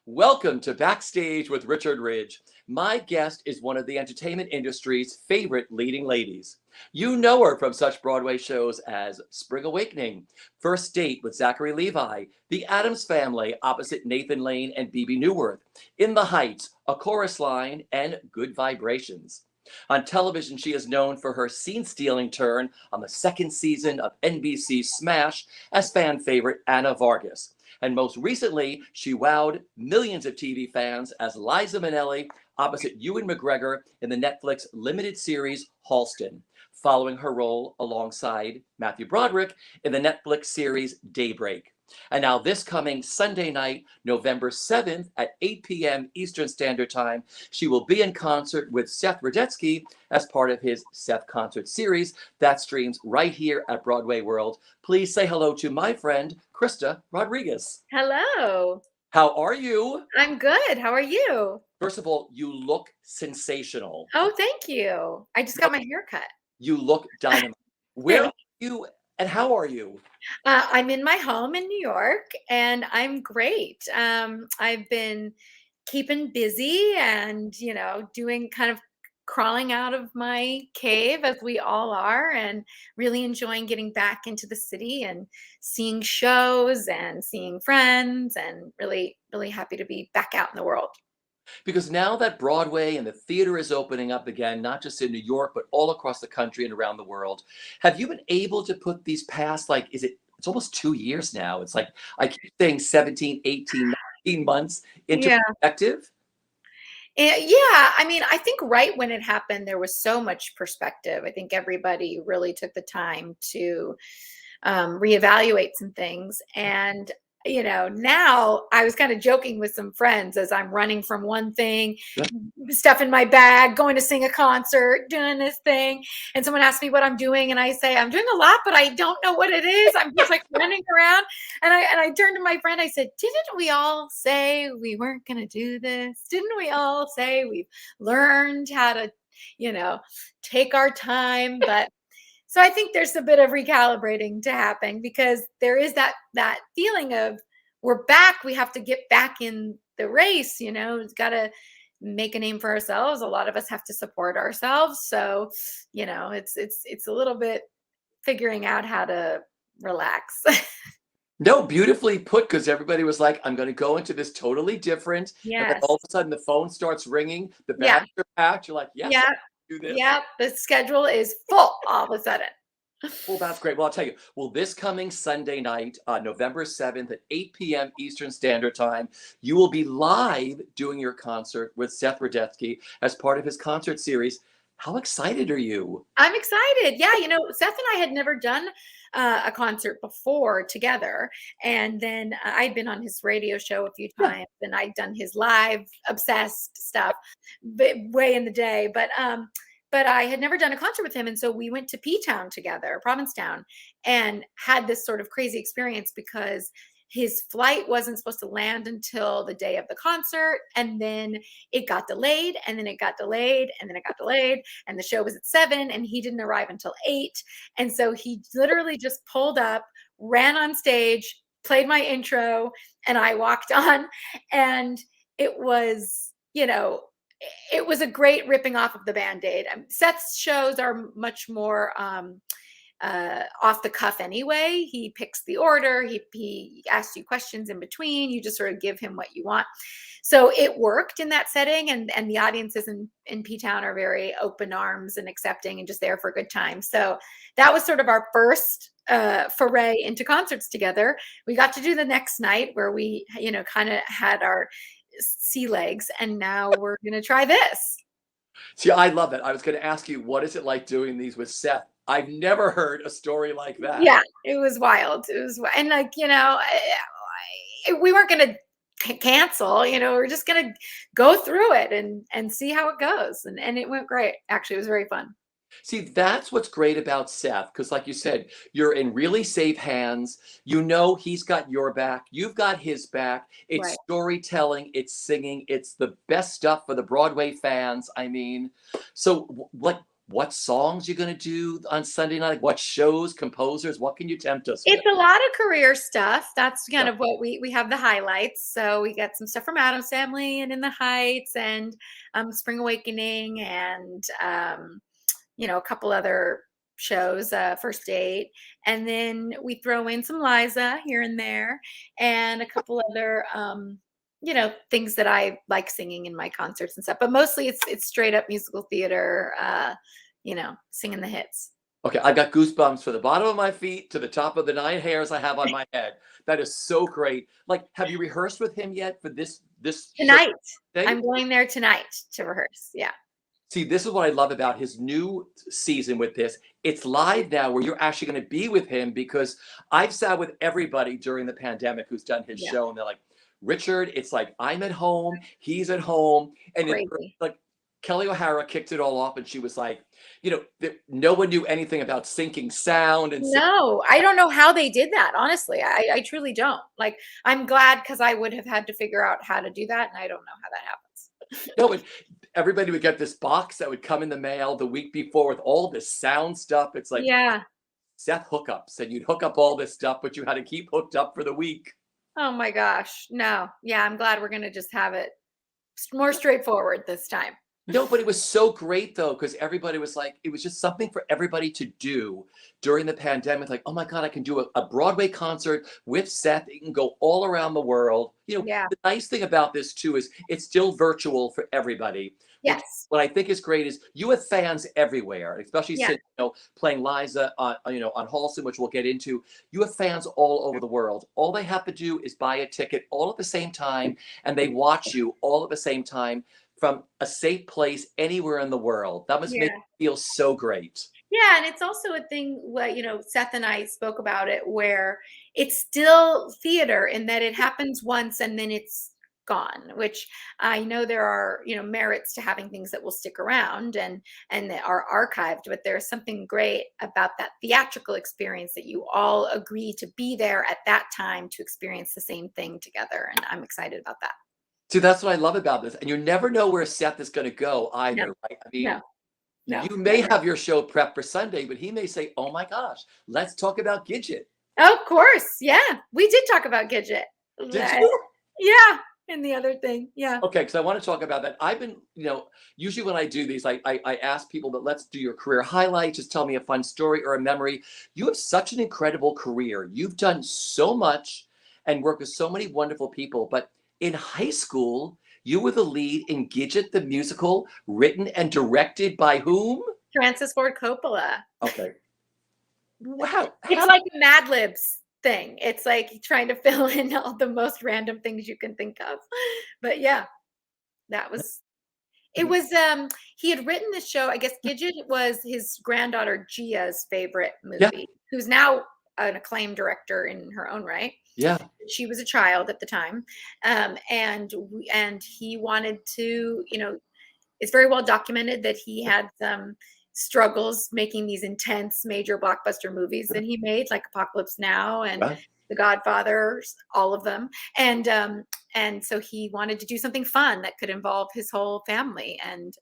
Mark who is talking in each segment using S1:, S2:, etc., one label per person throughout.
S1: Welcome to Backstage with Richard Ridge. My guest is one of the entertainment industry's favorite leading ladies. You know her from such Broadway shows as Spring Awakening, First Date with Zachary Levi, The Addams Family opposite Nathan Lane and Bebe Neuwirth, In the Heights, A Chorus Line, and Good Vibrations. On television, she is known for her scene-stealing turn on the second season of NBC's Smash as fan favorite Anna Vargas. And most recently, she wowed millions of TV fans as Liza Minnelli opposite Ewan McGregor in the Netflix limited series Halston, following her role alongside Matthew Broderick in the Netflix series Daybreak. And now this coming Sunday night, November 7th at 8 p.m. Eastern Standard Time, she will be in concert with Seth Rudetsky as part of his Seth Concert Series that streams right here at BroadwayWorld. Please say hello to my friend, Krysta Rodriguez.
S2: Hello.
S1: How are you?
S2: I'm good. How are you?
S1: First of all, you look sensational.
S2: Oh, thank you. I just got my hair cut.
S1: You look dynamite. Where are you and how are you?
S2: I'm in my home in New York and I'm great. I've been keeping busy and, doing kind of crawling out of my cave as we all are and really enjoying getting back into the city and seeing shows and seeing friends and really, really happy to be back out in the world.
S1: Because now that Broadway and the theater is opening up again, not just in New York, but all across the country and around the world, have you been able to put these past, it's almost 2 years now. It's like, I keep saying 17, 18, 19 months into perspective?
S2: Yeah, I mean, I think right when it happened, there was so much perspective. I think everybody really took the time to reevaluate some things. And now I was kind of joking with some friends as I'm running from one thing, stuff in my bag, going to sing a concert, doing this thing. And someone asked me what I'm doing. And I say, I'm doing a lot, but I don't know what it is. I'm just like running around. And I turned to my friend. I said, didn't we all say we weren't going to do this? Didn't we all say we've learned how to, take our time? But so I think there's a bit of recalibrating to happen because there is that feeling of we're back. We have to get back in the race. We've got to make a name for ourselves. A lot of us have to support ourselves. So, it's a little bit figuring out how to relax.
S1: No, beautifully put, because everybody was like, I'm going to go into this totally different.
S2: Yes.
S1: And then all of a sudden the phone starts ringing. The bags are packed. You're like, yes.
S2: Yeah.
S1: Do this.
S2: Yeah, the schedule is full all of a sudden.
S1: Well, that's great. Well, I'll tell you, this coming Sunday night, November 7th at 8 p.m. Eastern Standard Time, you will be live doing your concert with Seth Rudetsky as part of his concert series. How excited are you?
S2: I'm excited. Yeah, Seth and I had never done a concert before together. And then I'd been on his radio show a few times and I'd done his live obsessed stuff way in the day. But I had never done a concert with him. And so we went to P-Town together, Provincetown, and had this sort of crazy experience because his flight wasn't supposed to land until the day of the concert. And then it got delayed and then it got delayed and then it got delayed. And the show was at 7 and he didn't arrive until 8. And so he literally just pulled up, ran on stage, played my intro, and I walked on. And it was, it was a great ripping off of the Band-Aid. Seth's shows are much more off the cuff anyway. He picks the order. He asks you questions in between. You just sort of give him what you want. So it worked in that setting, and the audiences in P-Town are very open arms and accepting and just there for a good time. So that was sort of our first foray into concerts together. We got to do the next night where we, kind of had our sea legs, and now we're going to try this.
S1: See, I love it. I was going to ask you, what is it like doing these with Seth? I've never heard a story like that.
S2: Yeah, it was wild. And we weren't going to cancel, we're just going to go through it and see how it goes. And it went great. Actually, it was very fun.
S1: See, that's what's great about Seth, because like you said, you're in really safe hands. He's got your back. You've got his back. It's storytelling. It's singing. It's the best stuff for the Broadway fans. I mean, so what songs you're going to do on Sunday night? Like what shows, composers? What can you tempt us with?
S2: It's a lot of career stuff. That's kind
S1: Yeah.
S2: of what we have the highlights. So we got some stuff from Adam's Family and In the Heights and Spring Awakening and a couple other shows, First Date, and then we throw in some Liza here and there, and a couple other things that I like singing in my concerts and stuff. But mostly it's straight up musical theater, singing the hits.
S1: Okay, I got goosebumps from the bottom of my feet to the top of the 9 hairs I have on my head. That is so great. Like, have you rehearsed with him yet for this
S2: Tonight.
S1: show?
S2: I'm going there tonight to rehearse. Yeah.
S1: See, this is what I love about his new season with this. It's live now where you're actually going to be with him, because I've sat with everybody during the pandemic who's done his show, and they're like, Richard, it's like I'm at home, he's at home. And it's like Kelly O'Hara kicked it all off, and she was like, no one knew anything about syncing sound. And
S2: no, I don't know how they did that. Honestly, I truly don't. Like, I'm glad, because I would have had to figure out how to do that, and I don't know how that happens.
S1: No, and everybody would get this box that would come in the mail the week before with all this sound stuff. It's like, Seth hookups, and you'd hook up all this stuff, but you had to keep hooked up for the week.
S2: Oh my gosh. No. Yeah, I'm glad we're going to just have it more straightforward this time.
S1: No, but it was so great though, because everybody was like, it was just something for everybody to do during the pandemic. Like, oh my God, I can do a Broadway concert with Seth. It can go all around the world. The nice thing about this too is it's still virtual for everybody.
S2: Yes.
S1: What I think is great is you have fans everywhere, especially since playing Liza on Halston, which we'll get into. You have fans all over the world. All they have to do is buy a ticket all at the same time, and they watch you all at the same time from a safe place anywhere in the world. That must make you feel so great.
S2: Yeah, and it's also a thing where, Seth and I spoke about it, where it's still theater in that it happens once and then it's gone, which I know there are, merits to having things that will stick around and that are archived, but there's something great about that theatrical experience that you all agree to be there at that time to experience the same thing together. And I'm excited about that.
S1: See, that's what I love about this. And you never know where Seth is going to go either, right? I mean, you may have your show prep for Sunday, but he may say, oh my gosh, let's talk about Gidget.
S2: Of course. Yeah. We did talk about Gidget.
S1: Did you?
S2: Yeah. And the other thing. Yeah.
S1: Okay. Because I want to talk about that. I've been, usually when I do these, I ask people, but let's do your career highlight. Just tell me a fun story or a memory. You have such an incredible career. You've done so much and worked with so many wonderful people, but in high school, you were the lead in Gidget the musical, written and directed by whom?
S2: Francis Ford Coppola.
S1: Okay. Wow.
S2: It's like a Mad Libs thing. It's like trying to fill in all the most random things you can think of. But yeah, it was, he had written the show. I guess Gidget was his granddaughter Gia's favorite movie, who's now an acclaimed director in her own right.
S1: Yeah.
S2: She was a child at the time. And he wanted to, it's very well documented that he had some struggles making these intense major blockbuster movies that he made, like Apocalypse Now and The Godfather, all of them. And so he wanted to do something fun that could involve his whole family. And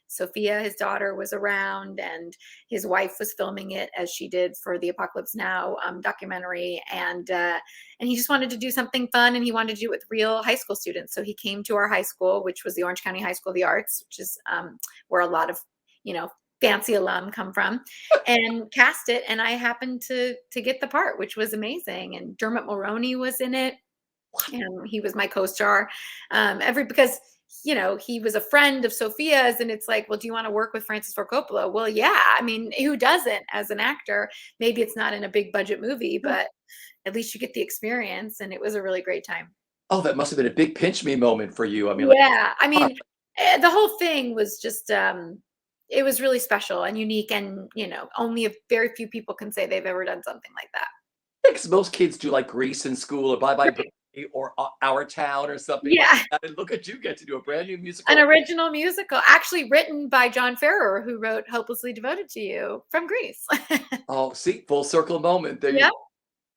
S2: Sophia, his daughter, was around, and his wife was filming it as she did for the Apocalypse Now documentary. And he just wanted to do something fun, and he wanted to do it with real high school students. So he came to our high school, which was the Orange County High School of the Arts, which is where a lot of, fancy alum come from, and cast it. And I happened to get the part, which was amazing. And Dermot Mulroney was in it, and he was my co-star. Because he was a friend of Sophia's, and it's like, well, do you want to work with Francis Ford Coppola? Well, yeah. I mean, who doesn't as an actor? Maybe it's not in a big budget movie, but at least you get the experience. And it was a really great time.
S1: Oh, that must have been a big pinch me moment for you. I mean,
S2: the whole thing was just, it was really special and unique, and only a very few people can say they've ever done something like that.
S1: Because most kids do like Grease in school, or Bye Bye Birdie, or Our Town, or something.
S2: Yeah.
S1: Like that. And look at you get to do a brand new musical.
S2: An original musical, actually written by John Farrar, who wrote Hopelessly Devoted to You from Grease.
S1: Oh, see, full circle moment. There you go.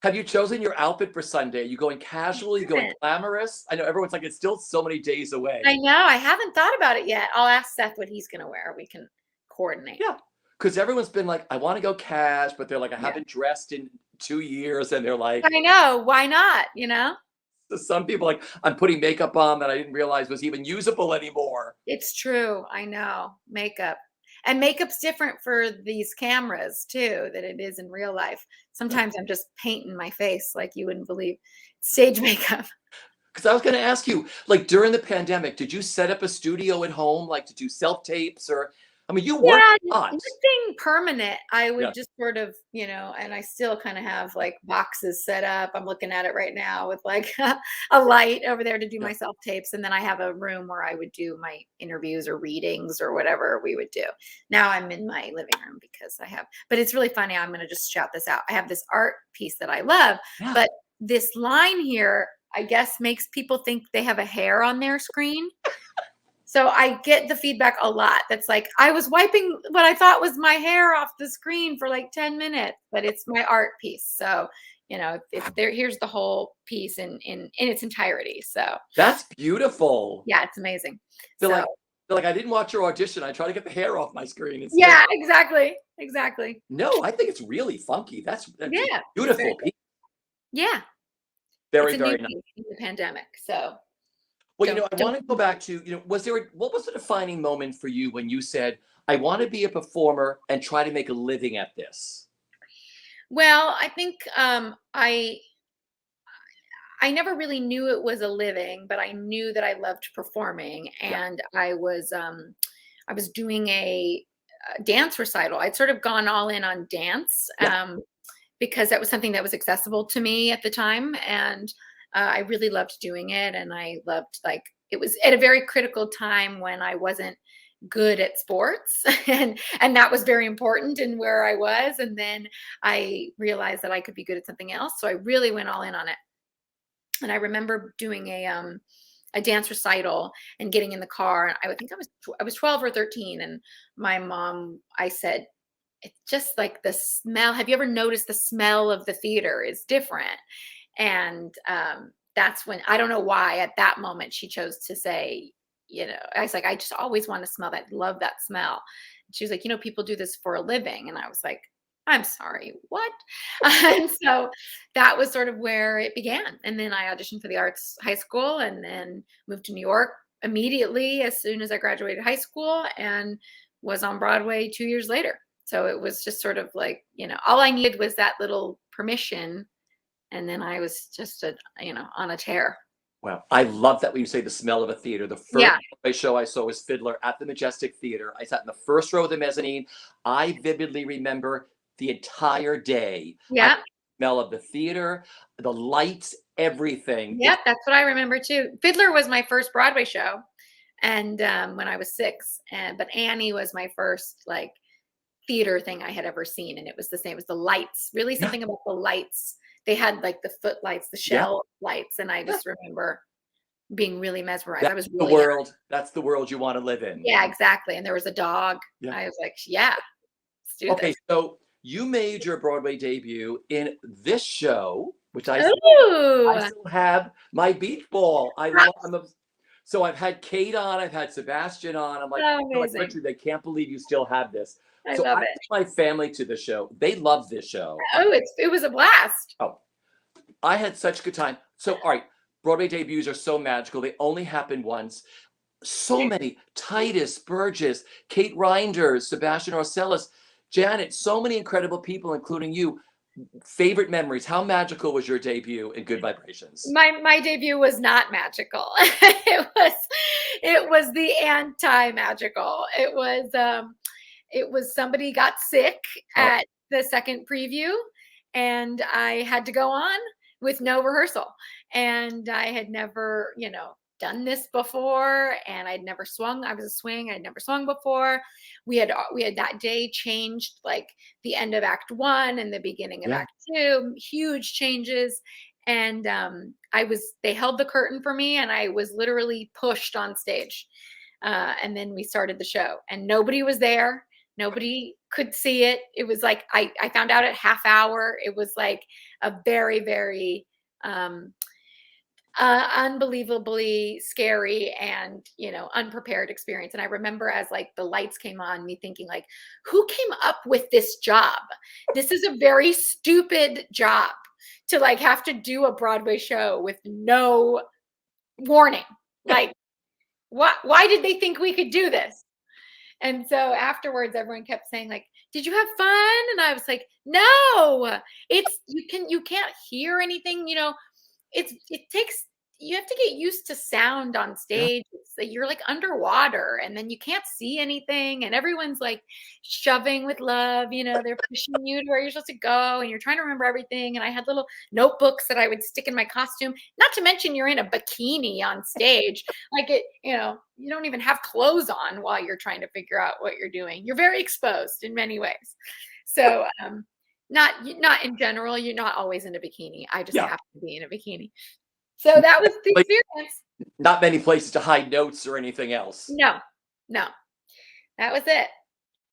S1: Have you chosen your outfit for Sunday? Are you going casual? Are you going glamorous? I know everyone's like, it's still so many days away.
S2: I know. I haven't thought about it yet. I'll ask Seth what he's going to wear. We can coordinate.
S1: Yeah. Because everyone's been like, I want to go cash, but they're like, I
S2: Yeah.
S1: haven't dressed in 2 years. And they're like,
S2: I know. Why not? You know?
S1: some people like, I'm putting makeup on that I didn't realize was even usable anymore.
S2: It's true. I know. Makeup. And makeup's different for these cameras too, than it is in real life. Sometimes I'm just painting my face like you wouldn't believe. Stage makeup.
S1: Because I was going to ask you, like during the pandemic, did you set up a studio at home, like to do self tapes or, I mean, you worked
S2: Yeah,
S1: a lot.
S2: nothing permanent. I
S1: Yeah.
S2: would just sort of, and I still kind of have like boxes set up. I'm looking at it right now with like a light over there to do
S1: Yeah.
S2: my self tapes. And then I have a room where I would do my interviews or readings or whatever we would do. Now I'm in my living room because but it's really funny. I'm going to just shout this out. I have this art piece that I love,
S1: Yeah.
S2: but this line here, I guess, makes people think they have a hair on their screen. So I get the feedback a lot. That's like, I was wiping what I thought was my hair off the screen for like 10 minutes, but it's my art piece. So, here's the whole piece in its entirety. So
S1: That's beautiful.
S2: yeah, it's amazing.
S1: They're
S2: So
S1: like, I didn't watch your audition. I tried to get the hair off my screen instead.
S2: yeah, exactly. Exactly.
S1: No, I think it's really funky. That's
S2: Yeah.
S1: beautiful.
S2: Yeah.
S1: Very,
S2: It's a
S1: very
S2: new
S1: nice.
S2: piece in the pandemic. So
S1: Well, I
S2: don't
S1: want to go back to, what was the defining moment for you when you said, I want to be a performer and try to make a living at this?
S2: well, I think I never really knew it was a living, but I knew that I loved performing,
S1: Yeah.
S2: and I was doing a dance recital. I'd sort of gone all in on dance
S1: Yeah.
S2: because that was something that was accessible to me at the time, and I really loved doing it, and I loved it was at a very critical time when I wasn't good at sports and that was very important in where I was, and then I realized that I could be good at something else, so I really went all in on it. And I remember doing a dance recital and getting in the car. I would think I was 12 or 13, and my mom, I said, it's just like the smell. Have you ever noticed the smell of the theater is different? And that's when, I don't know why at that moment she chose to say, I was like, I just always want to smell that, love that smell. She was like, people do this for a living. And I was like, I'm sorry, what? And so that was sort of where it began. And then I auditioned for the Arts High School and then moved to New York immediately as soon as I graduated high school and was on Broadway 2 years later. So it was just sort of like, all I needed was that little permission. And then I was just, on a tear.
S1: Wow. I love that when you say the smell of a theater. The first
S2: Yeah.
S1: Broadway show I saw was Fiddler at the Majestic Theater. I sat in the first row of the mezzanine. I vividly remember the entire day.
S2: Yeah.
S1: Smell of the theater, the lights, everything.
S2: Yep, that's what I remember too. Fiddler was my first Broadway show, and when I was 6, but Annie was my first theater thing I had ever seen, and it was the same. It was the lights, really something about the lights. They had the footlights, the shell lights, and I just remember being really mesmerized. I was really
S1: That's the world you want to live in.
S2: Yeah, exactly. And there was a dog.
S1: Yeah.
S2: I was like, yeah, let's do
S1: okay,
S2: this.
S1: so you made your Broadway debut in this show, which I still have my beach ball. So I've had Kate on, I've had Sebastian on. I'm like,
S2: amazing.
S1: Richard, they can't believe you still have this.
S2: I
S1: So
S2: love
S1: I
S2: it.
S1: took my family to the show. They love this show.
S2: Oh, it was a blast.
S1: Oh, I had such a good time. So, all right, Broadway debuts are so magical. They only happen once. So many, Titus, Burgess, Kate Reinders, Sebastian Orselis, Janet, so many incredible people, including you. Favorite memories. How magical was your debut in Good Vibrations?
S2: My debut was not magical. It was the anti-magical. It was somebody got sick at the second preview, and I had to go on with no rehearsal. And I had never, done this before, and I'd never swung. I was a swing. I'd never swung before. We had that day changed the end of Act 1 and the beginning of Act 2, huge changes. And they held the curtain for me, and I was literally pushed on stage. And then we started the show, and nobody was there. Nobody could see it. It was like, I found out at half hour. It was like a very, very, Unbelievably scary and, unprepared experience. And I remember as like the lights came on, me thinking like, who came up with this job? This is a very stupid job to like have to do a Broadway show with no warning. Like, why did they think we could do this? And so afterwards, everyone kept saying like, "Did you have fun?" And I was like, "No, you can't hear anything. It takes you have to get used to sound on
S1: Yeah.
S2: stage. It's like you're like underwater, and then you can't see anything, and everyone's like shoving with love. They're pushing you to where you're supposed to go, and you're trying to remember everything. And I had little notebooks that I would stick in my costume. Not to mention you're in a bikini on stage, like you don't even have clothes on while you're trying to figure out what you're doing. You're very exposed in many ways. So not in general, you're not always in a bikini. I just
S1: Yeah.
S2: happen to be in a bikini. So that was the
S1: Like,
S2: experience.
S1: not many places to hide notes or anything else.
S2: No, no, that was it.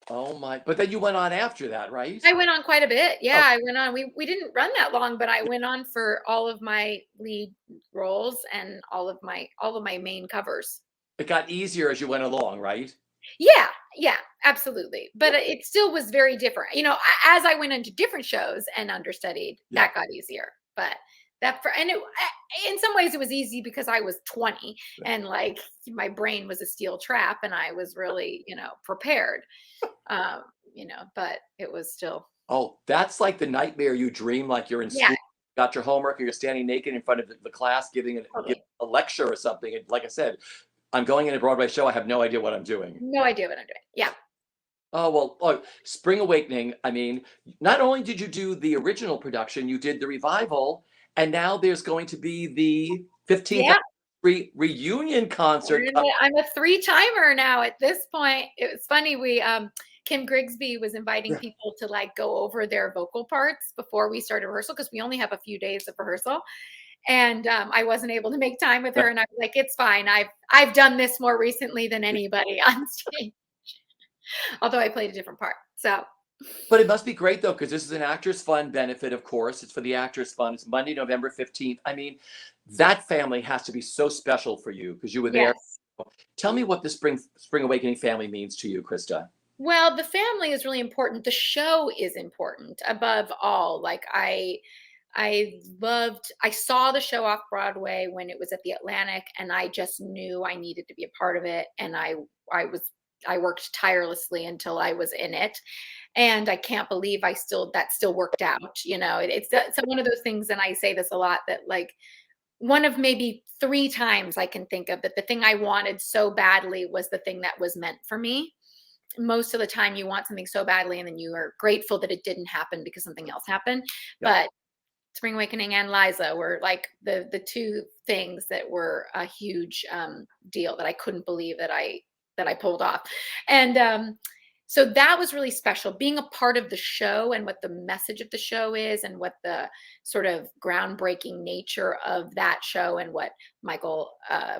S1: Oh my, but then you went on after that, right?
S2: I went on quite a bit.
S1: Oh,
S2: Yeah, I went on. We didn't run that long, but I went on for all of my lead roles and all of my main covers.
S1: it got easier as you went along, right?
S2: Yeah, yeah, absolutely. But it still was very different. As I went into different shows and understudied,
S1: Yeah.
S2: that got easier. But in some ways it was easy because I was 20 and like my brain was a steel trap and I was really, prepared. But it was still.
S1: Oh, that's like the nightmare you dream, like you're in
S2: Yeah,
S1: school, got your homework, and you're standing naked in front of the class giving
S2: totally.
S1: a lecture or something. And like I said, I'm going in a Broadway show. I have no idea what I'm doing.
S2: No idea what I'm doing. Yeah.
S1: Oh, well, oh, Spring Awakening. I mean, not only did you do the original production, you did the revival, and now there's going to be the 15th
S2: Yeah.
S1: reunion concert.
S2: I'm a three-timer now at this point. It was funny. Kim Grigsby was inviting people to like go over their vocal parts before we started rehearsal because we only have a few days of rehearsal. And I wasn't able to make time with her, and I was like, "It's fine. I've done this more recently than anybody on stage." Although I played a different part. So
S1: But it must be great though, because this is an Actors Fund benefit, of course. It's for the Actors Fund. It's Monday, November 15th. I mean, that family has to be so special for you because you were there.
S2: yes.
S1: Tell me what the Spring Awakening family means to you, Krysta.
S2: Well, the family is really important. The show is important above all. Like I saw the show off Broadway when it was at the Atlantic, and I just knew I needed to be a part of it. And I worked tirelessly until I was in it. And I can't believe that still worked out. It's one of those things, and I say this a lot, that like one of maybe three times I can think of that the thing I wanted so badly was the thing that was meant for me. Most of the time you want something so badly and then you are grateful that it didn't happen because something else happened.
S1: Yeah.
S2: But Spring Awakening and Liza were like the two things that were a huge deal that I couldn't believe that I pulled off. And so that was really special, being a part of the show and what the message of the show is and what the sort of groundbreaking nature of that show and what Michael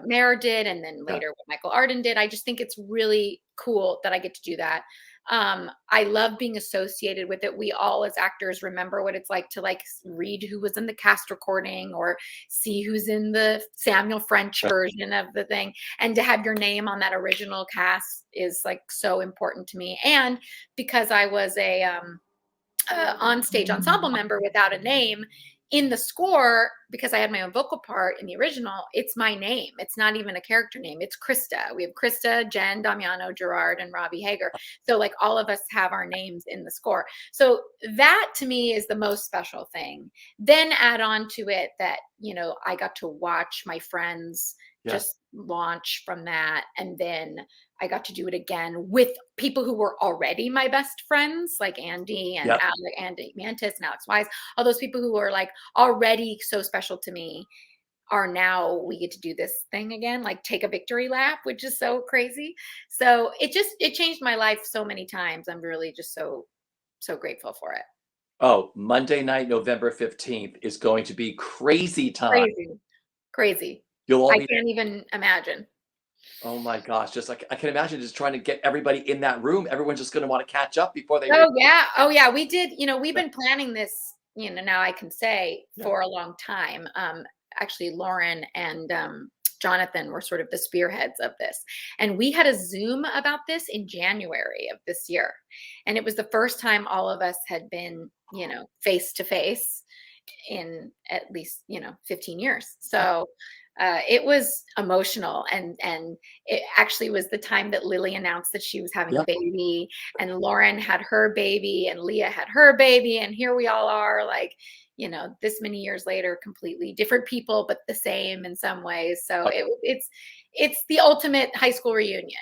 S2: Mayer did and then
S1: Yeah.
S2: later what Michael Arden did. I just think it's really cool that I get to do that. I love being associated with it. We all as actors remember what it's like to like read who was in the cast recording or see who's in the Samuel French version of the thing, and to have your name on that original cast is like so important to me. And because I was a on stage ensemble member without a name in the score, because I had my own vocal part in the original, it's my name. It's not even a character name. It's Krysta. We have Krysta, Jen, Damiano, Gerard, and Robbie Hager. So like all of us have our names in the score. So that to me is the most special thing. Then add on to it that, I got to watch my friends just launch from that. And then I got to do it again with people who were already my best friends, like Andy and Andy Mantis and Alex Wise. All those people who were like already so special to me are now, we get to do this thing again, like take a victory lap, which is so crazy. So it changed my life so many times. I'm really just so grateful for it.
S1: Oh, Monday night, November 15th is going to be crazy time.
S2: Crazy.
S1: You'll all
S2: I
S1: be.
S2: can't even imagine.
S1: Oh my gosh, just like I can imagine just trying to get everybody in that room. Everyone's just going to want to catch up before they.
S2: Oh yeah. We did, we've been planning this, now I can say for a long time. actually Lauren and Jonathan were sort of the spearheads of this. And we had a Zoom about this in January of this year. And it was the first time all of us had been, face to face in at least 15 years. So it was emotional, and it actually was the time that Lily announced that she was having a baby, and Lauren had her baby, and Leah had her baby, and here we all are, like, this many years later, completely different people, but the same in some ways. So it's the ultimate high school reunion.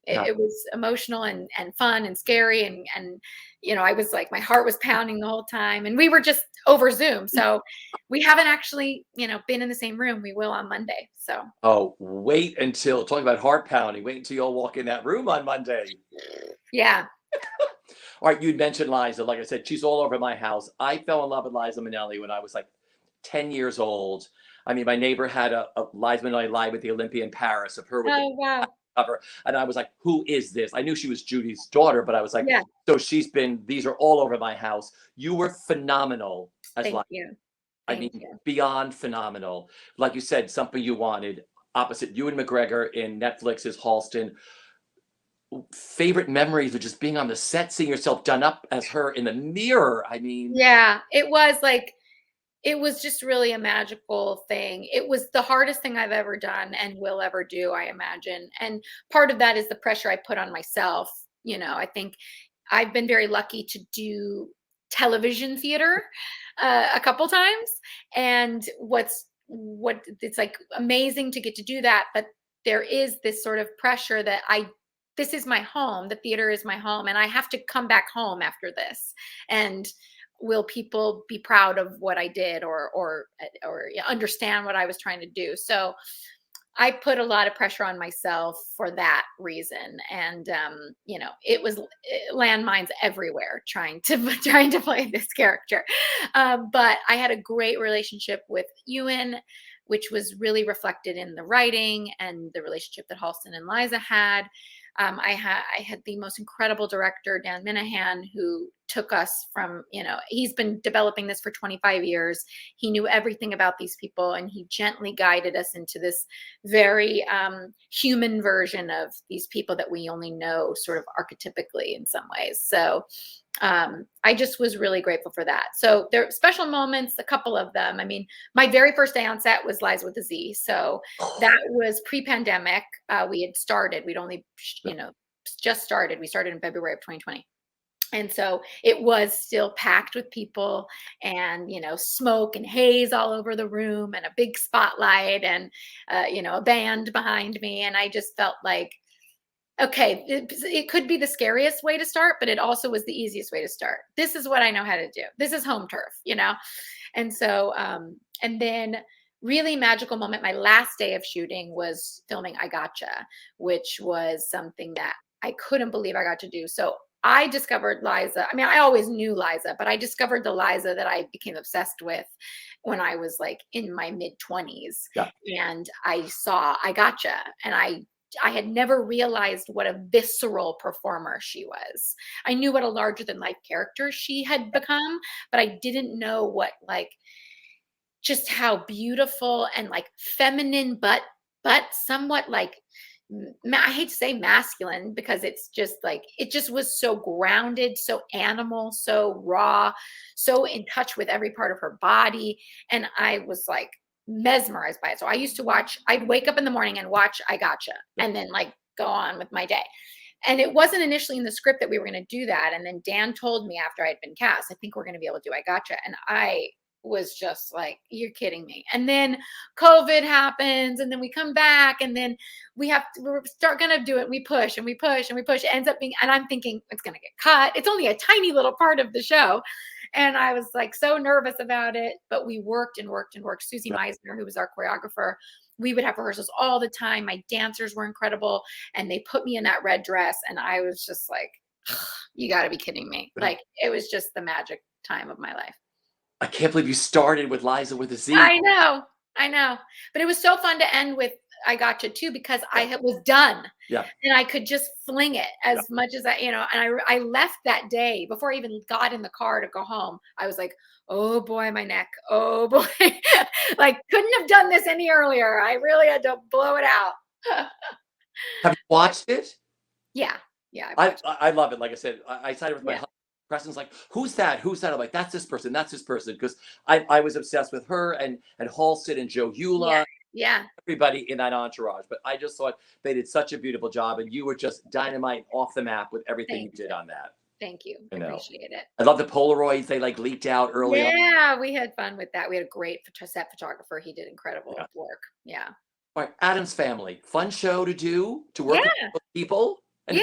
S2: It was emotional and fun and scary, and I was like, my heart was pounding the whole time, and we were just over Zoom. So we haven't actually, been in the same room. We will on Monday. So.
S1: Oh, wait until, talking about heart pounding, wait until you all walk in that room on Monday.
S2: Yeah.
S1: All right, you'd mentioned Liza. Like I said, she's all over my house. I fell in love with Liza Minnelli when I was like 10 years old. I mean, my neighbor had a Liza Minnelli live with the Olympia in Paris of her with
S2: wow.
S1: cover. And I was like, who is this? I knew she was Judy's daughter, but I was like,
S2: Yeah.
S1: So these are all over my house. You were phenomenal as
S2: Thank
S1: Liza.
S2: you.
S1: I mean, beyond phenomenal. Like you said, something you wanted. Opposite Ewan McGregor in Netflix's Halston. Favorite memories of just being on the set, seeing yourself done up as her in the mirror. I mean,
S2: yeah, it was just really a magical thing. It was the hardest thing I've ever done and will ever do, I imagine. And part of that is the pressure I put on myself. I think I've been very lucky to do television theater a couple times, and it's like amazing to get to do that, but there is this sort of pressure that this is my home. The theater is my home, and I have to come back home after this. And will people be proud of what I did, or understand what I was trying to do? So I put a lot of pressure on myself for that reason. And, it was landmines everywhere trying to play this character. But I had a great relationship with Ewan, which was really reflected in the writing and the relationship that Halston and Liza had. I had the most incredible director, Dan Minahan, who took us from, he's been developing this for 25 years. He knew everything about these people, and he gently guided us into this very human version of these people that we only know sort of archetypically in some ways. So I just was really grateful for that. So there are special moments, a couple of them. I mean, my very first day on set was Liza with a Z. So that was pre-pandemic. We had started, we'd only, just started. We started in February of 2020. And so it was still packed with people, and, smoke and haze all over the room, and a big spotlight, and, a band behind me. And I just felt like, okay, it could be the scariest way to start, but it also was the easiest way to start. This is what I know how to do. This is home turf, And so, and then really magical moment, my last day of shooting was filming I Gotcha, which was something that I couldn't believe I got to do. So I discovered Liza. I mean, I always knew Liza, but I discovered the Liza that I became obsessed with when I was like in my mid-20s.
S1: Yeah.
S2: And I saw I Gotcha, and I had never realized what a visceral performer she was. I knew what a larger than life character she had become, but I didn't know what, like, just how beautiful and like feminine, but somewhat like, I hate to say masculine, because it's just like, it just was so grounded, so animal, so raw, so in touch with every part of her body. And I was like mesmerized by it. So I used to I'd wake up in the morning and watch I Gotcha, and then like go on with my day. And it wasn't initially in the script that we were going to do that. And then Dan told me after I'd been cast, I think we're going to be able to do I Gotcha. And I was just like, you're kidding me. And then COVID happens, and then we come back, and then we're going to do it. We push and we push and we push. It ends up being, and I'm thinking it's going to get cut. It's only a tiny little part of the show. And I was like so nervous about it, but we worked and worked and worked. Susie Meisner, who was our choreographer, we would have rehearsals all the time. My dancers were incredible, and they put me in that red dress, and I was just like, you got to be kidding me. Like, it was just the magic time of my life.
S1: I can't believe you started with Liza with a Z.
S2: I know. But it was so fun to end with I gotcha too, because was done.
S1: Yeah.
S2: And I could just fling it as much as and I left that day before I even got in the car to go home. I was like, oh boy, my neck. Oh boy. Like, couldn't have done this any earlier. I really had to blow it out.
S1: Have you watched it?
S2: Yeah. Yeah.
S1: I love it. Like I said, I sided with my
S2: Yeah.
S1: husband. Preston's like, who's that? Who's that? I'm like, that's this person. That's this person. Because I was obsessed with her and Halston and Joe Eula.
S2: Yeah.
S1: Everybody in that entourage. But I just thought they did such a beautiful job, and you were just dynamite off the map with everything you did on that.
S2: Thank you. I appreciate it.
S1: I love the Polaroids. They like leaked out early on.
S2: Yeah, we had fun with that. We had a great set photographer. He did incredible work. Yeah.
S1: All right, Addams Family, fun show to do, to work with people. And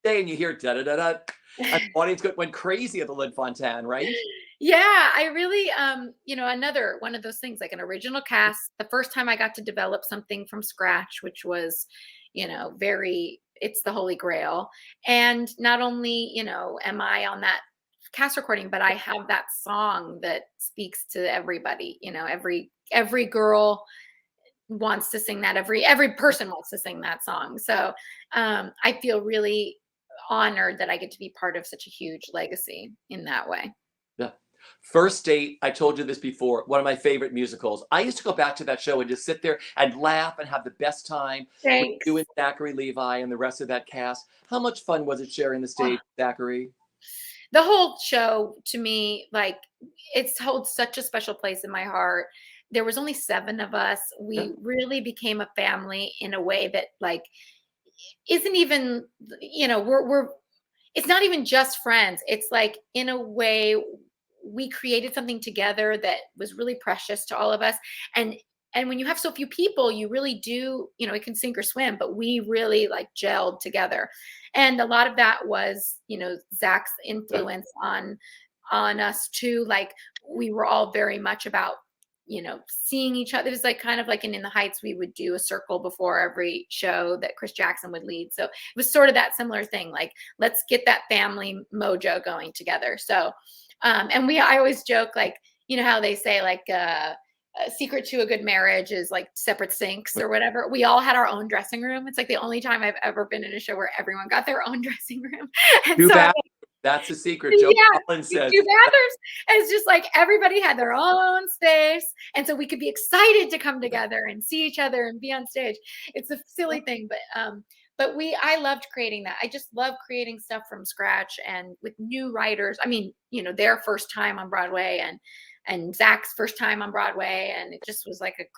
S1: and you hear da da da da. And the audience went crazy at the Lynn Fontanne, right?
S2: Yeah, I really, another one of those things, like an original cast. The first time I got to develop something from scratch, which was, it's the Holy Grail. And not only, am I on that cast recording, but I have that song that speaks to everybody. Every girl wants to sing that. Every person wants to sing that song. So I feel really honored that I get to be part of such a huge legacy in that way.
S1: Yeah. First Date, I told you this before, one of my favorite musicals. I used to go back to that show and just sit there and laugh and have the best time with you and Zachary Levi and the rest of that cast. How much fun was it sharing the stage with Zachary?
S2: The whole show, to me, like, it holds such a special place in my heart. There was only 7 of us. We really became a family in a way that, like, isn't even, it's not even just friends. It's like, in a way, we created something together that was really precious to all of us. And when you have so few people, you really do, it can sink or swim, but we really like gelled together. And a lot of that was, Zach's influence on us too. Like, we were all very much about, seeing each other. It was like kind of like in the Heights, we would do a circle before every show that Chris Jackson would lead. So it was sort of that similar thing. Like, let's get that family mojo going together. So, and I always joke, like, how they say, like, a secret to a good marriage is like separate sinks or whatever. We all had our own dressing room. It's like the only time I've ever been in a show where everyone got their own dressing room. And
S1: that's the secret. Joe Collins says.
S2: 2 bathrooms. And it's just like everybody had their own space. And so we could be excited to come together and see each other and be on stage. It's a silly thing, but I loved creating that. I just love creating stuff from scratch and with new writers. I mean, their first time on Broadway and Zach's first time on Broadway. And it just was like it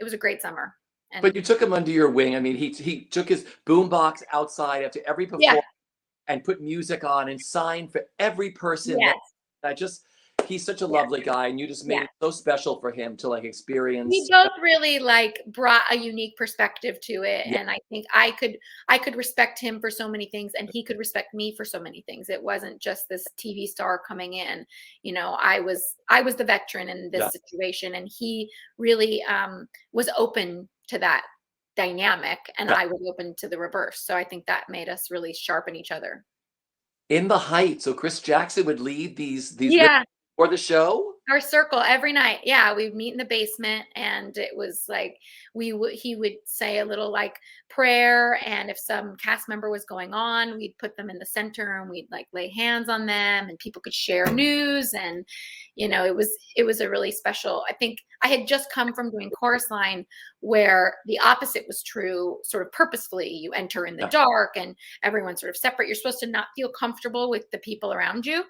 S2: was a great summer.
S1: But you took him under your wing. I mean, he took his boombox outside after every performance and put music on and signed for every person. He's such a lovely guy, and you just made it so special for him to like experience.
S2: We both really like brought a unique perspective to it. And I think I could respect him for so many things, and he could respect me for so many things. It wasn't just this TV star coming in. I was the veteran in this situation, and he really was open to that dynamic, and I was open to the reverse. So I think that made us really sharpen each other.
S1: In the Heights, so Chris Jackson would lead these for the show?
S2: Our circle every night. Yeah, we'd meet in the basement, and it was like he would say a little like prayer, and if some cast member was going on, we'd put them in the center and we'd like lay hands on them, and people could share news. And it was a really special. I think I had just come from doing Chorus Line, where the opposite was true, sort of purposefully. You enter in the dark and everyone's sort of separate. You're supposed to not feel comfortable with the people around you.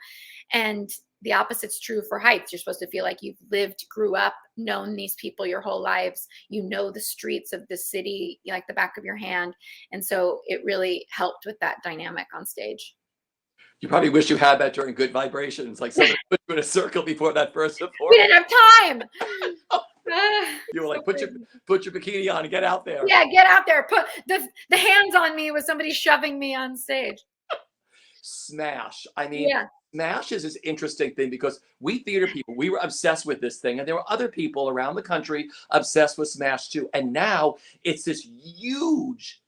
S2: And the opposite's true for Heights. You're supposed to feel like you've lived, grew up, known these people your whole lives. You know the streets of the city like the back of your hand. And so it really helped with that dynamic on stage.
S1: You probably wish you had that during Good Vibrations, like someone put you in a circle before that first performance.
S2: We didn't have time.
S1: You were like, put your bikini on and get out there.
S2: Yeah, get out there. Put the hands on me with somebody shoving me on stage.
S1: Smash. I mean, Smash is this interesting thing because we theater people, we were obsessed with this thing, and there were other people around the country obsessed with Smash too. And now it's this huge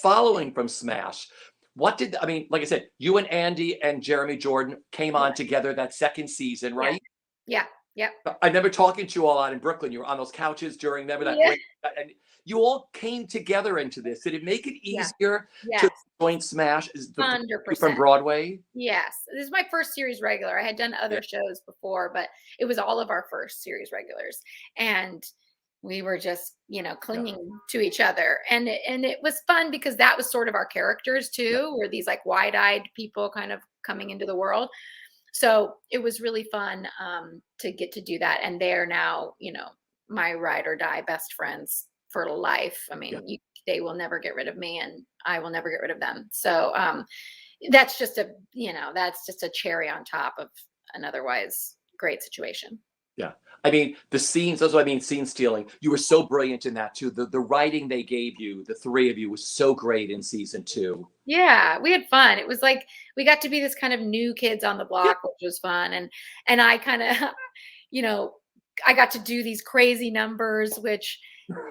S1: following from Smash. Like I said, you and Andy and Jeremy Jordan came on together that second season, right?
S2: Yeah.
S1: I remember talking to you all out in Brooklyn. You were on those couches during and you all came together into this. Did it make it
S2: Yeah.
S1: easier
S2: Yes.
S1: to join Smash from
S2: 100%.
S1: Broadway?
S2: Yes. This is my first series regular. I had done
S1: Yeah.
S2: other shows before, but it was all of our first series regulars. And we were just, clinging to each other. And it was fun because that was sort of our characters too. We're these like wide-eyed people kind of coming into the world. So it was really fun to get to do that. And they're now, my ride or die best friends for life. I mean, they will never get rid of me and I will never get rid of them. So that's just a cherry on top of an otherwise great situation.
S1: Yeah. I mean, the scenes, that's what I mean, scene stealing. You were so brilliant in that too. The writing they gave you, the three of you, was so great in season 2.
S2: Yeah, we had fun. It was like we got to be this kind of new kids on the block, which was fun. And I kind of, I got to do these crazy numbers, which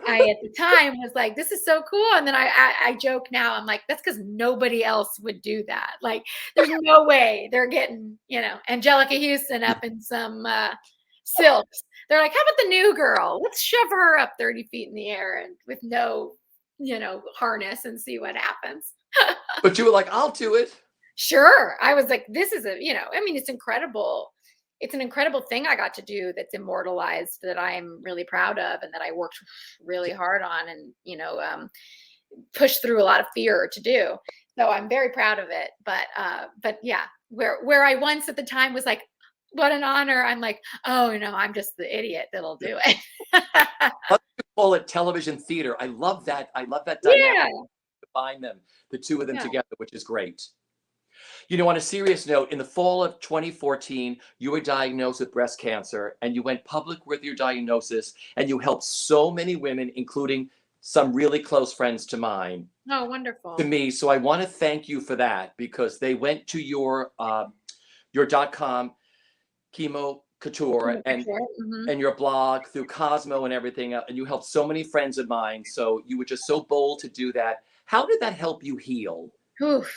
S2: I at the time was like, this is so cool. And then I joke now, I'm like, that's because nobody else would do that. Like, there's no way they're getting, Angelica Houston up in some silks. They're like, how about the new girl? Let's shove her up 30 feet in the air and with no, harness and see what happens.
S1: But you were like, I'll do it.
S2: Sure. I was like, this is it's incredible. It's an incredible thing I got to do that's immortalized that I'm really proud of and that I worked really hard on and, pushed through a lot of fear to do. So I'm very proud of it. But yeah, where I once at the time was like, what an honor. I'm like, oh, I'm just the idiot that'll do it.
S1: Let's call it television theater. I love that. I love that dynamic.
S2: Yeah.
S1: Combine them, the two of them together, which is great. On a serious note, in the fall of 2014, you were diagnosed with breast cancer and you went public with your diagnosis and you helped so many women, including some really close friends to mine.
S2: Oh, wonderful.
S1: To me. So I want to thank you for that because they went to your .com chemo couture and your blog through Cosmo and everything, and you helped so many friends of mine. So you were just so bold to do that. How did that help you heal?
S2: Oof.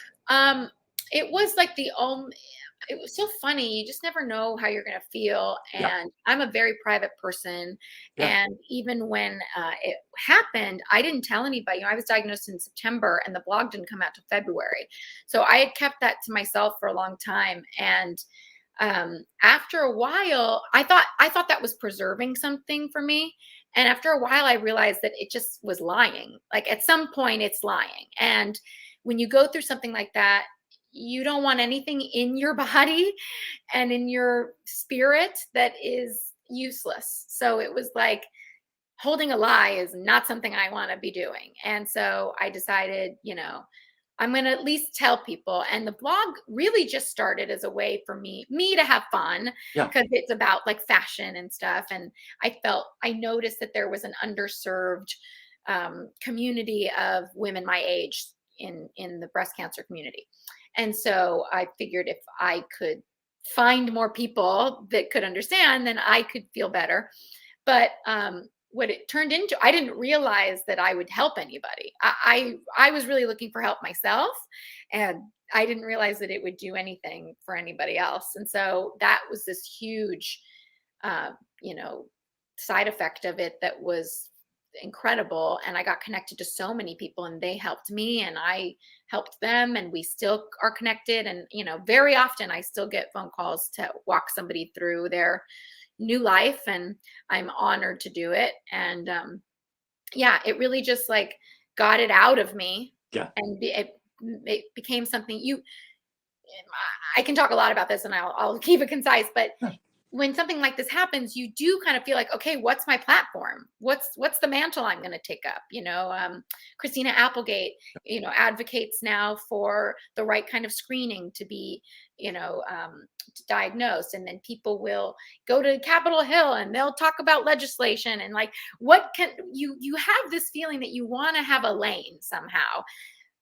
S2: It was like it was so funny. You just never know how you're going to feel. And I'm a very private person. And even when it happened, I didn't tell anybody. I was diagnosed in September and the blog didn't come out till February. So I had kept that to myself for a long time. And after a while, I thought that was preserving something for me. And after a while, I realized that it just was lying. Like at some point it's lying. And when you go through something like that, you don't want anything in your body and in your spirit that is useless. So it was like holding a lie is not something I want to be doing. And so I decided, I'm going to at least tell people. And the blog really just started as a way for me to have fun because it's about like fashion and stuff. And I noticed that there was an underserved community of women my age in the breast cancer community. And so I figured if I could find more people that could understand, then I could feel better. But what it turned into, I didn't realize that I would help anybody. I was really looking for help myself, and I didn't realize that it would do anything for anybody else. And so that was this huge, side effect of it that was incredible. And I got connected to so many people and they helped me and I helped them and we still are connected. And, very often I still get phone calls to walk somebody through their new life and I'm honored to do it. And it really just like got it out of me. And it became something I can talk a lot about this and I'll keep it concise, but when something like this happens, you do kind of feel like, okay, what's my platform? What's the mantle I'm going to take up? Christina Applegate, advocates now for the right kind of screening to be, diagnosed. And then people will go to Capitol Hill and they'll talk about legislation and like, what can you have this feeling that you want to have a lane somehow,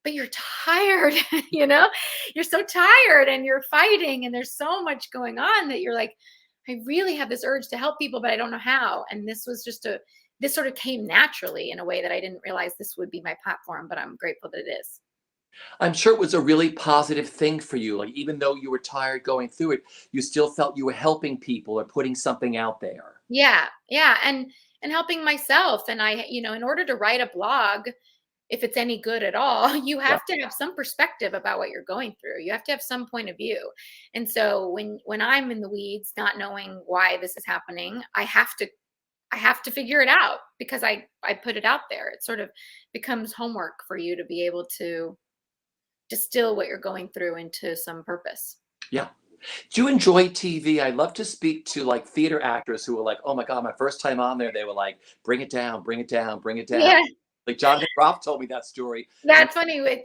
S2: but you're tired, you're so tired and you're fighting and there's so much going on that you're like, I really have this urge to help people, but I don't know how. And this was this sort of came naturally in a way that I didn't realize this would be my platform, but I'm grateful that it is.
S1: I'm sure it was a really positive thing for you. Like, even though you were tired going through it, you still felt you were helping people or putting something out there.
S2: Yeah. Yeah. And and helping myself. And I, in order to write a blog, if it's any good at all, you
S1: Yeah.
S2: have to have some perspective about what you're going through. You have to have some point of view. And so when I'm in the weeds, not knowing why this is happening, I have to figure it out because I put it out there. It sort of becomes homework for you to be able to distill what you're going through into some purpose.
S1: Yeah. Do you enjoy TV? I love to speak to like theater actors who were like, oh my God, my first time on there, they were like, bring it down, bring it down, bring it down.
S2: Yeah,
S1: Like Jonathan Groff told me that story. And
S2: that's funny with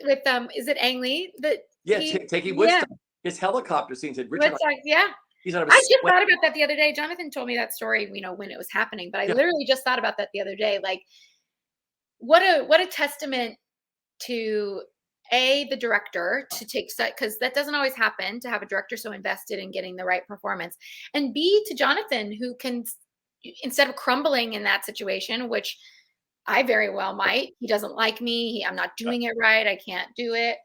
S2: is it Ang Lee that
S1: yeah,
S2: he
S1: taking
S2: yeah,
S1: Woodstock, his helicopter scene said, Richard,
S2: Woodstock, yeah.
S1: he said, I
S2: I
S1: was
S2: just
S1: sweating.
S2: thought about that the other day. Jonathan told me that story, when it was happening, but I
S1: Yeah,
S2: literally just thought about that the other day. Like, what a testament to the director to take such, because that doesn't always happen, to have a director so invested in getting the right performance, and B, to Jonathan, who can, instead of crumbling in that situation, which I very well might, he doesn't like me, I'm not doing it right, I can't do it,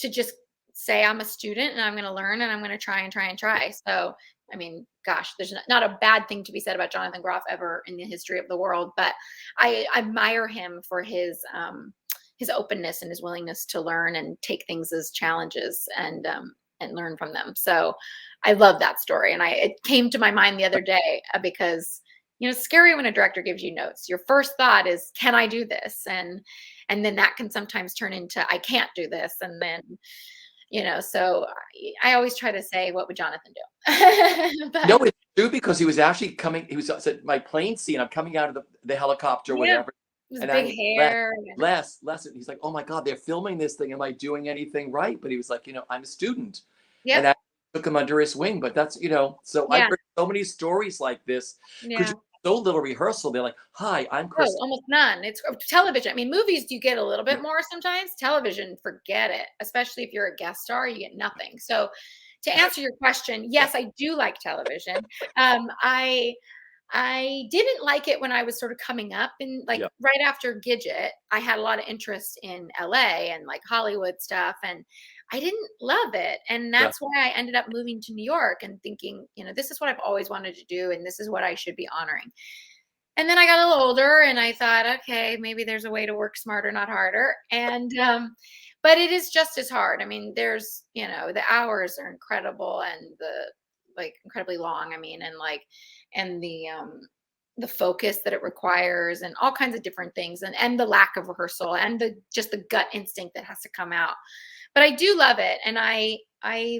S2: to just say I'm a student and I'm going to learn and I'm going to try and try and try. So, I mean, gosh, there's not a bad thing to be said about Jonathan Groff ever in the history of the world, but I admire him for his openness and his willingness to learn and take things as challenges and learn from them. So, I love that story, and it came to my mind the other day because it's scary when a director gives you notes. Your first thought is, "Can I do this?" And then that can sometimes turn into, "I can't do this," and then so I always try to say, what would Jonathan do?
S1: no,
S2: But
S1: it's true because he was actually coming. He was said my plane scene. I'm coming out of the helicopter,
S2: yeah,
S1: whatever,
S2: his
S1: and
S2: big
S1: I
S2: hair.
S1: less. And he's like, oh my God, they're filming this thing. Am I doing anything right? But he was like, I'm a student,
S2: Yep.
S1: and I took him under his wing. But that's so I've
S2: Yeah.
S1: heard so many stories like this because
S2: Yeah.
S1: you so little rehearsal. They're like, hi, I'm
S2: Oh,
S1: Chris.
S2: almost none. It's television. I mean, movies, you get a little bit more sometimes. Television, forget it. Especially if you're a guest star, you get nothing. So, to answer your question,
S1: Yeah,
S2: yes, I do like television. I didn't like it when I was sort of coming up, and like
S1: yeah,
S2: right after Gidget, I had a lot of interest in LA and like Hollywood stuff, and I didn't love it. And
S1: yeah,
S2: that's why I ended up moving to New York and thinking, this is what I've always wanted to do, and this is what I should be honoring. And then I got a little older and I thought, okay, maybe there's a way to work smarter, not harder. And but it is just as hard. I mean, there's, the hours are incredible, and the like incredibly long. I mean, and like and the focus that it requires, and all kinds of different things, and the lack of rehearsal, and the gut instinct that has to come out. But I do love it, and I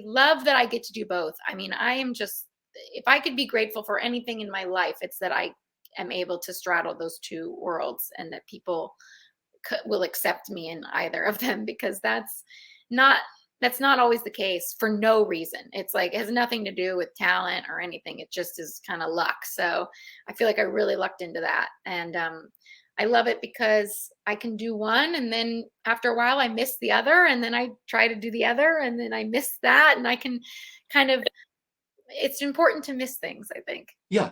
S2: love that I get to do both. I mean, I am just, if I could be grateful for anything in my life, it's that I am able to straddle those two worlds, and that people will accept me in either of them, because not that's not always the case for no reason. It's like, it has nothing to do with talent or anything. It just is kind of luck. So I feel like I really lucked into that. And I love it because I can do one, and then after a while I miss the other, and then I try to do the other, and then I miss that, and I can kind of, it's important to miss things, I think.
S1: yeah.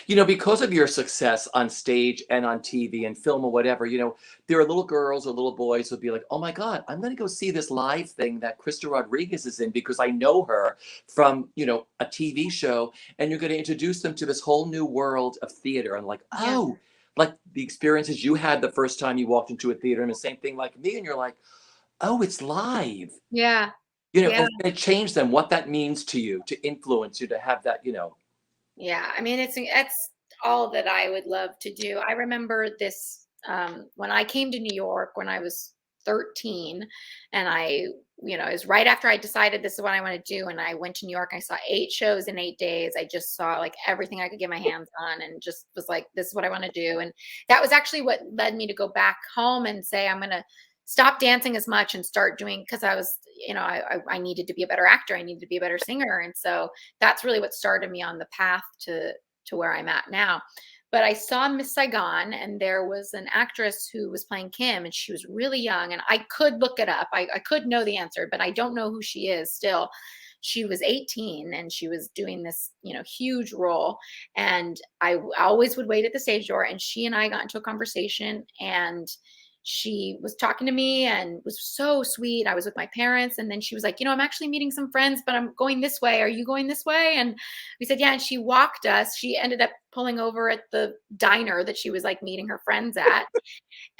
S1: Because of your success on stage and on TV and film or whatever, there are little girls or little boys who'll be like, oh my God, I'm going to go see this live thing that Krysta Rodriguez is in because I know her from, a TV show. And you're going to introduce them to this whole new world of theater. And like,
S2: Yeah.
S1: oh, like the experiences you had the first time you walked into a theater, and the same thing like me. And you're like, oh, it's live.
S2: Yeah.
S1: And
S2: Yeah.
S1: it's going to change them, what that means to you, to influence you, to have that.
S2: Yeah, I mean, it's all that I would love to do. I remember this when I came to New York when I was 13, and it was right after I decided this is what I want to do, and I went to New York. I saw 8 shows in 8 days. I just saw like everything I could get my hands on, and just was like, this is what I want to do. And that was actually what led me to go back home and say, I'm going to stop dancing as much and start doing, because I was, I needed to be a better actor. I needed to be a better singer. And so that's really what started me on the path to where I'm at now. But I saw Miss Saigon, and there was an actress who was playing Kim, and she was really young, and I could look it up. I could know the answer, but I don't know who she is still. She was 18, and she was doing this, huge role. And I always would wait at the stage door, and she and I got into a conversation, and she was talking to me and was so sweet. I was with my parents, and then she was like, I'm actually meeting some friends, but I'm going this way. Are you going this way? And we said, yeah. And she walked us. She ended up pulling over at the diner that she was like meeting her friends at.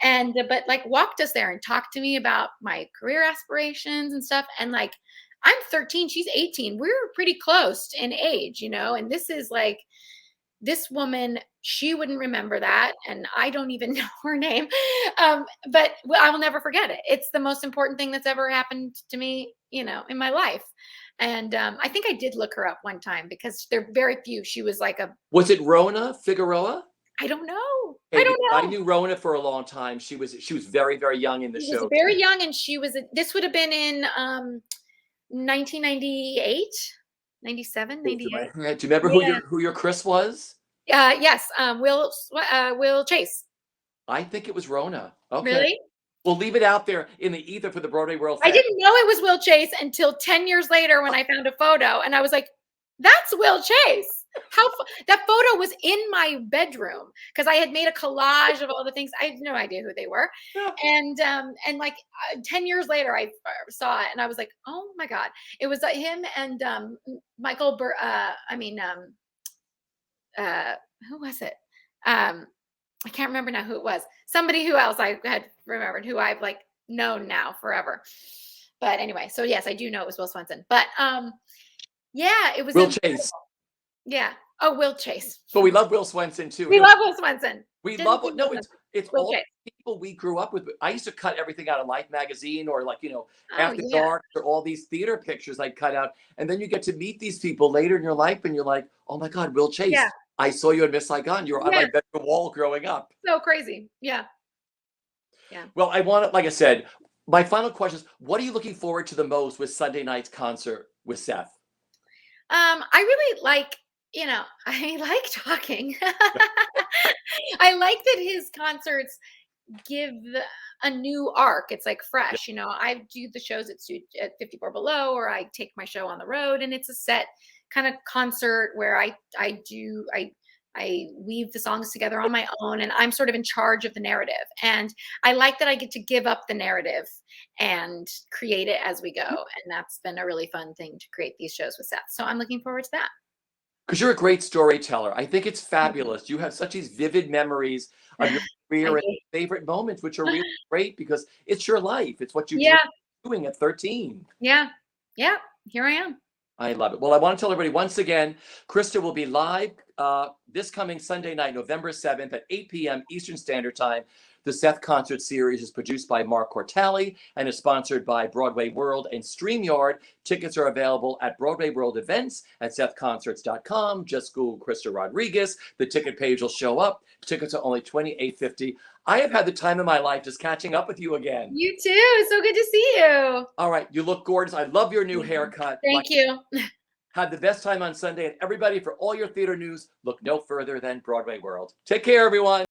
S2: And but like walked us there and talked to me about my career aspirations and stuff. And like, I'm 13, she's 18. We're pretty close in age, and this is like, this woman, she wouldn't remember that. And I don't even know her name. But I will never forget it. It's the most important thing that's ever happened to me, in my life. And I think I did look her up one time because there are very few. She was like
S1: Was it Rona Figueroa?
S2: I don't know.
S1: Hey,
S2: I don't know.
S1: I knew Rona for a long time. She was very, very young in the show.
S2: She was very young, and this would have been in 1998, 97, 98.
S1: Do you remember who your Chris was?
S2: Yes. Will Chase.
S1: I think it was Rona. Okay.
S2: Really?
S1: We'll leave it out there in the ether for the Broadway World.
S2: I didn't know it was Will Chase until 10 years later when I found a photo, and I was like, that's Will Chase. That photo was in my bedroom because I had made a collage of all the things. I had no idea who they were. Yeah. And like 10 years later, I saw it and I was like, oh my God, it was him and Michael who was it? I can't remember now who it was. Somebody who else I had remembered, who I've like known now forever. But anyway, so yes, I do know it was Will Swenson. But yeah, it was
S1: Will Chase.
S2: Yeah. Oh, Will Chase.
S1: But we love Will Swenson too.
S2: We love Will Swenson.
S1: It's all people we grew up with. I used to cut everything out of Life magazine or like, After Dark or all these theater pictures I'd cut out. And then you get to meet these people later in your life and you're like, oh my God, Will Chase. Yeah. I saw you in Miss Saigon. You were on my bedroom wall growing up.
S2: So crazy. Yeah. Yeah.
S1: Well, like I said, my final question is, what are you looking forward to the most with Sunday night's concert with Seth?
S2: I really like, I like talking. I like that his concerts give a new arc. It's like fresh, I do the shows at 54 Below, or I take my show on the road, and it's a set kind of concert where I weave the songs together on my own, and I'm sort of in charge of the narrative. And I like that I get to give up the narrative and create it as we go. And that's been a really fun thing to create these shows with Seth. So I'm looking forward to that.
S1: Because you're a great storyteller. I think it's fabulous. You have such these vivid memories of your career and favorite moments, which are really great because it's your life. It's what you're doing at 13.
S2: Yeah. Yeah. Here I am.
S1: I love it. Well, I want to tell everybody once again, Krysta will be live this coming Sunday night, November 7th at 8 p.m. Eastern Standard Time. The Seth Concert Series is produced by Mark Cortali and is sponsored by BroadwayWorld and StreamYard. Tickets are available at BroadwayWorld events at SethConcerts.com. Just Google Krysta Rodriguez. The ticket page will show up. Tickets are only $28.50. I have had the time of my life just catching up with you again.
S2: You too. So good to see you.
S1: All right. You look gorgeous. I love your new haircut.
S2: Thank you.
S1: Had the best time on Sunday. And everybody, for all your theater news, look no further than Broadway World. Take care, everyone.